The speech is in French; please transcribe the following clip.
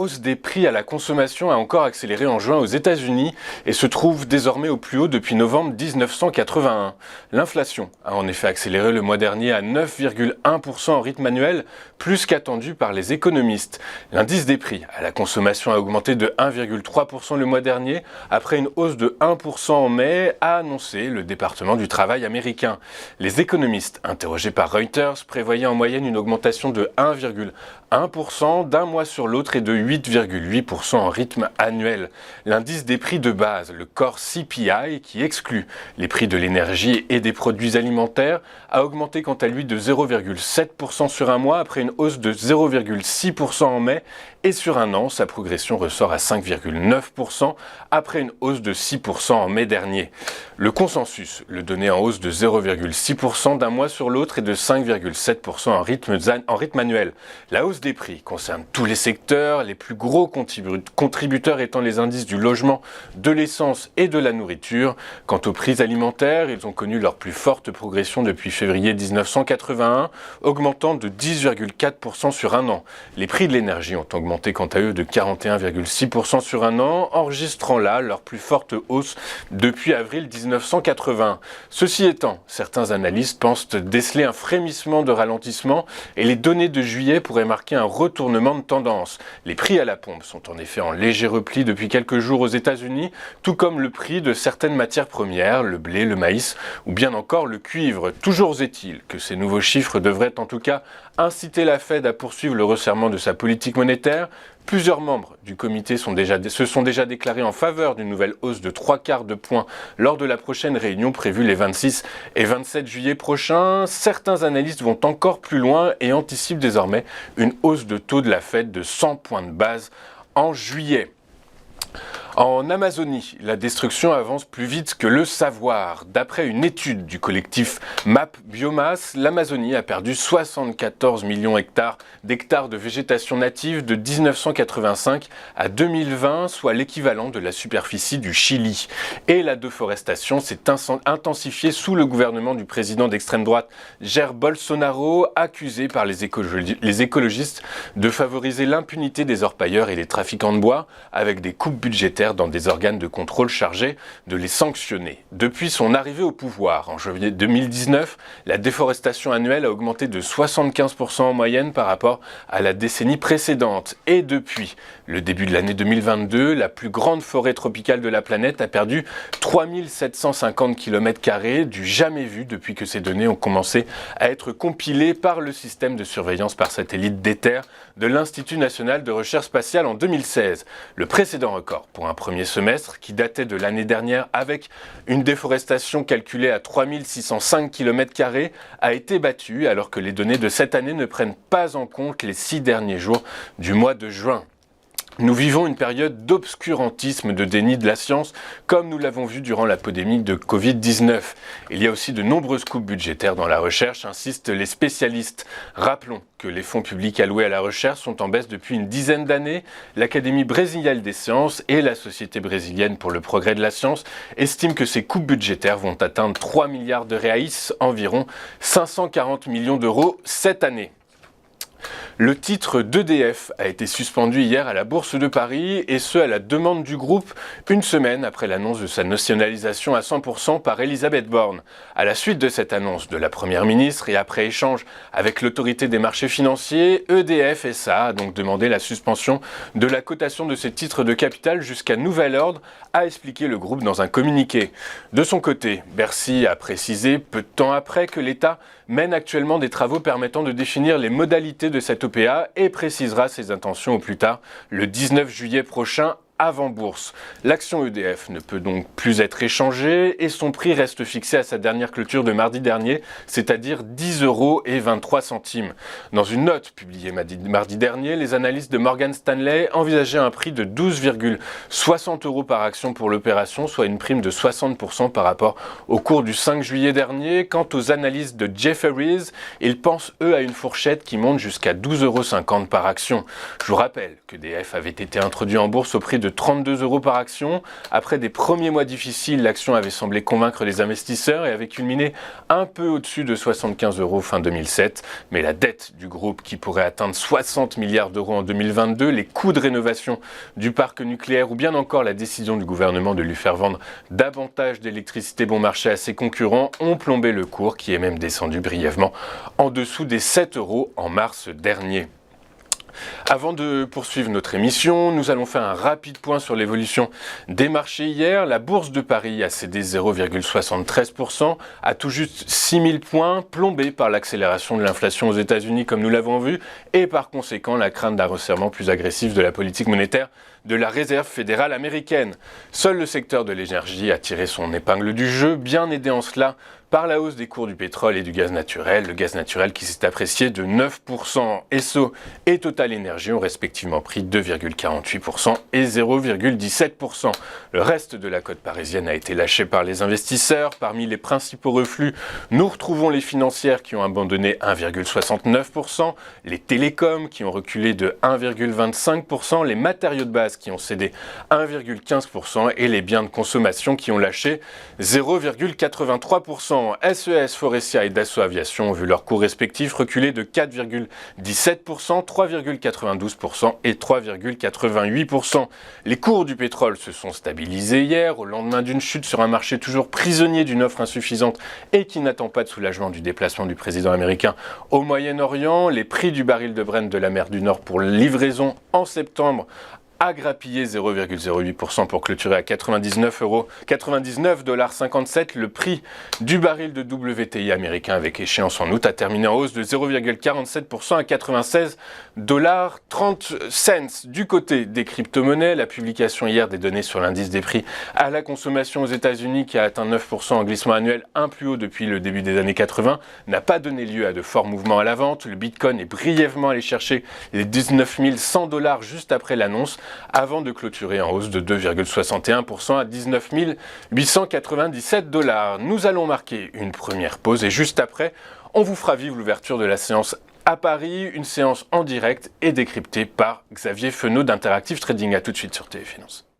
hausse des prix à la consommation a encore accéléré en juin aux États-Unis et se trouve désormais au plus haut depuis novembre 1981. L'inflation a en effet accéléré le mois dernier à 9,1% en rythme annuel, plus qu'attendu par les économistes. L'indice des prix à la consommation a augmenté de 1,3% le mois dernier, après une hausse de 1% en mai, a annoncé le département du travail américain. Les économistes interrogés par Reuters prévoyaient en moyenne une augmentation de 1,1% d'un mois sur l'autre et de 8,8% en rythme annuel. L'indice des prix de base, le core CPI, qui exclut les prix de l'énergie et des produits alimentaires, a augmenté quant à lui de 0,7% sur un mois après une hausse de 0,6% en mai, et sur un an, sa progression ressort à 5,9% après une hausse de 6% en mai dernier. Le consensus le donnait en hausse de 0,6% d'un mois sur l'autre et de 5,7% en rythme annuel. La hausse des prix concerne tous les secteurs, les plus gros contributeurs étant les indices du logement, de l'essence et de la nourriture. Quant aux prix alimentaires, ils ont connu leur plus forte progression depuis février 1981, augmentant de 10,4% sur un an. Les prix de l'énergie ont augmenté quant à eux de 41,6% sur un an, enregistrant là leur plus forte hausse depuis avril 1980. Ceci étant, certains analystes pensent déceler un frémissement de ralentissement et les données de juillet pourraient marquer un retournement de tendance. Les prix à la pompe sont en effet en léger repli depuis quelques jours aux États-Unis, tout comme le prix de certaines matières premières, le blé, le maïs ou bien encore le cuivre. Toujours est-il que ces nouveaux chiffres devraient en tout cas inciter la Fed à poursuivre le resserrement de sa politique monétaire. Plusieurs membres du comité se sont déjà déclarés en faveur d'une nouvelle hausse de 3/4 de point lors de la prochaine réunion prévue les 26 et 27 juillet prochains. Certains analystes vont encore plus loin et anticipent désormais une hausse de taux de la Fed de 100 points de base en juillet. En Amazonie, la destruction avance plus vite que le savoir. D'après une étude du collectif Map Biomass, l'Amazonie a perdu 74 millions d'hectares de végétation native de 1985 à 2020, soit l'équivalent de la superficie du Chili. Et la déforestation s'est intensifiée sous le gouvernement du président d'extrême droite Jair Bolsonaro, accusé par les écologistes de favoriser l'impunité des orpailleurs et des trafiquants de bois avec des coupes budgétaires dans des organes de contrôle chargés de les sanctionner. Depuis son arrivée au pouvoir en janvier 2019, la déforestation annuelle a augmenté de 75% en moyenne par rapport à la décennie précédente. Et depuis le début de l'année 2022, la plus grande forêt tropicale de la planète a perdu 3750 km² du jamais vu depuis que ces données ont commencé à être compilées par le système de surveillance par satellite d'Ether de l'Institut national de recherche spatiale en 2016. Le précédent record pour un premier semestre qui datait de l'année dernière avec une déforestation calculée à 3605 km² a été battu alors que les données de cette année ne prennent pas en compte les 6 derniers jours du mois de juin. Nous vivons une période d'obscurantisme, de déni de la science, comme nous l'avons vu durant la pandémie de Covid-19. Il y a aussi de nombreuses coupes budgétaires dans la recherche, insistent les spécialistes. Rappelons que les fonds publics alloués à la recherche sont en baisse depuis une dizaine d'années. L'Académie brésilienne des sciences et la Société brésilienne pour le progrès de la science estiment que ces coupes budgétaires vont atteindre 3 milliards de reais, environ 540 millions d'euros cette année. Le titre d'EDF a été suspendu hier à la Bourse de Paris, et ce à la demande du groupe, une semaine après l'annonce de sa nationalisation à 100% par Elisabeth Borne. À la suite de cette annonce de la Première ministre et après échange avec l'autorité des marchés financiers, EDF SA a donc demandé la suspension de la cotation de ses titres de capital jusqu'à nouvel ordre, a expliqué le groupe dans un communiqué. De son côté, Bercy a précisé peu de temps après que l'État mène actuellement des travaux permettant de définir les modalités de cette OPA et précisera ses intentions au plus tard le 19 juillet prochain avant bourse. L'action EDF ne peut donc plus être échangée et son prix reste fixé à sa dernière clôture de mardi dernier, c'est-à-dire 10,23 €. Dans une note publiée mardi dernier, les analystes de Morgan Stanley envisageaient un prix de 12,60 € par action pour l'opération, soit une prime de 60% par rapport au cours du 5 juillet dernier. Quant aux analystes de Jefferies, ils pensent eux à une fourchette qui monte jusqu'à 12,50 € par action. Je vous rappelle que EDF avait été introduit en bourse au prix de de 32 € par action. Après des premiers mois difficiles, l'action avait semblé convaincre les investisseurs et avait culminé un peu au-dessus de 75 € fin 2007. Mais la dette du groupe qui pourrait atteindre 60 milliards d'euros en 2022, les coûts de rénovation du parc nucléaire ou bien encore la décision du gouvernement de lui faire vendre davantage d'électricité bon marché à ses concurrents ont plombé le cours qui est même descendu brièvement en dessous des 7 € en mars dernier. Avant de poursuivre notre émission, nous allons faire un rapide point sur l'évolution des marchés hier. La bourse de Paris a cédé 0,73% à tout juste 6000 points, plombée par l'accélération de l'inflation aux États-Unis comme nous l'avons vu et par conséquent la crainte d'un resserrement plus agressif de la politique monétaire de la Réserve fédérale américaine. Seul le secteur de l'énergie a tiré son épingle du jeu, bien aidé en cela par la hausse des cours du pétrole et du gaz naturel. Le gaz naturel qui s'est apprécié de 9%. Esso et Total Energy ont respectivement pris 2,48% et 0,17%. Le reste de la cote parisienne a été lâché par les investisseurs. Parmi les principaux reflux, nous retrouvons les financières qui ont abandonné 1,69%, les télécoms qui ont reculé de 1,25%, les matériaux de base qui ont cédé 1,15% et les biens de consommation qui ont lâché 0,83%. SES, Forestia et Dassault Aviation ont vu leurs cours respectifs reculer de 4,17%, 3,92% et 3,88%. Les cours du pétrole se sont stabilisés hier, au lendemain d'une chute sur un marché toujours prisonnier d'une offre insuffisante et qui n'attend pas de soulagement du déplacement du président américain au Moyen-Orient. Les prix du baril de Brent de la mer du Nord pour livraison en septembre a grappillé 0,08% pour clôturer à 99,57 €. Le prix du baril de WTI américain avec échéance en août a terminé en hausse de 0,47% à 96,30 $. Du côté des crypto-monnaies, la publication hier des données sur l'indice des prix à la consommation aux États-Unis qui a atteint 9% en glissement annuel, un plus haut depuis le début des années 80, n'a pas donné lieu à de forts mouvements à la vente. Le Bitcoin est brièvement allé chercher les 19 100 $ juste après l'annonce, avant de clôturer en hausse de 2,61% à 19 897 $. Nous allons marquer une première pause et juste après, on vous fera vivre l'ouverture de la séance à Paris, une séance en direct et décryptée par Xavier Fenot d'Interactive Trading. À tout de suite sur TV Finance.